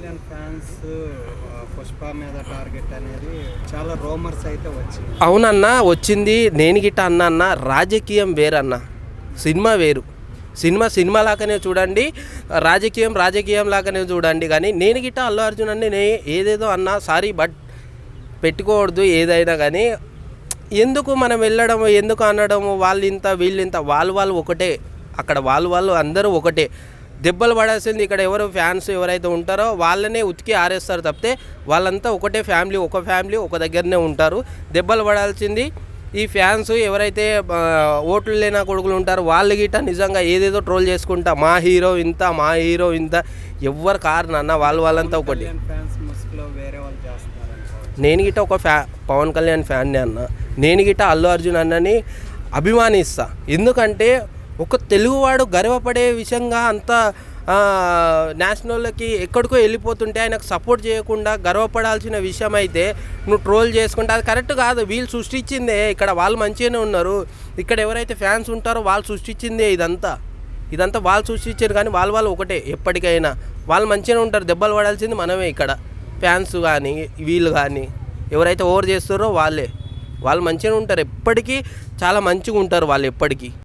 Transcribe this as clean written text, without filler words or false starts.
Kalyan fans Pushpa మీద target అనేది చాలా రూమర్స్ అయితే వచ్చింది. అవునన్నా వచ్చింది. నేను గిట్ట అన్న రాజకీయం వేరన్న, సినిమా వేరు. సినిమా లాగానే చూడండి, రాజకీయం లాగానే చూడండి. కానీ నేను గిట్ట అల్లు అర్జున్ అన్ని ఏదేదో అన్నా సారీ, బట్ పెట్టుకోవద్దు ఏదైనా. కానీ ఎందుకు మనం వెళ్ళడం, ఎందుకు అనడము, వాళ్ళు ఇంత వీళ్ళు ఇంత, వాళ్ళు ఒకటే. అక్కడ వాళ్ళు అందరూ ఒకటే. దెబ్బలు పడాల్సింది ఇక్కడ ఎవరు ఫ్యాన్స్ ఎవరైతే ఉంటారో వాళ్ళనే ఉతికి ఆరేస్తారు తప్పితే వాళ్ళంతా ఒకటే ఫ్యామిలీ, ఒక దగ్గరనే ఉంటారు. దెబ్బలు పడాల్సింది ఈ ఫ్యాన్స్ ఎవరైతే ఓట్లు లేని కొడుకులు ఉంటారో వాళ్ళు గిట్ట నిజంగా ఏదేదో ట్రోల్ చేసుకుంటా మా హీరో ఇంత ఎవరు కారణన్న వాళ్ళంతా ఒకటి. నేను గిట్ట ఒక పవన్ కళ్యాణ్ ఫ్యాన్ని అన్న, నేను గిట్ట అల్లు అర్జున్ అన్నని అభిమానిస్తా. ఎందుకంటే ఒక తెలుగువాడు గర్వపడే విషయంగా అంత నేషనల్కి ఎక్కడికో వెళ్ళిపోతుంటే ఆయనకు సపోర్ట్ చేయకుండా గర్వపడాల్సిన విషయం అయితే నువ్వు ట్రోల్ చేసుకుంటే అది కరెక్ట్ కాదు. వీళ్ళు సృష్టించిందే, ఇక్కడ వాళ్ళు మంచిగానే ఉన్నారు. ఇక్కడ ఎవరైతే ఫ్యాన్స్ ఉంటారో వాళ్ళు సృష్టించిందే ఇదంతా వాళ్ళు సృష్టించారు. కానీ వాళ్ళు ఒకటే ఎప్పటికైనా. వాళ్ళు మంచిగానే ఉంటారు. దెబ్బలు పడాల్సింది మనమే ఇక్కడ. ఫ్యాన్స్ కానీ వీళ్ళు కానీ ఎవరైతే ఓవర్ చేస్తారో వాళ్ళు మంచిగానే ఉంటారు. ఎప్పటికీ చాలా మంచిగా ఉంటారు వాళ్ళు ఎప్పటికీ.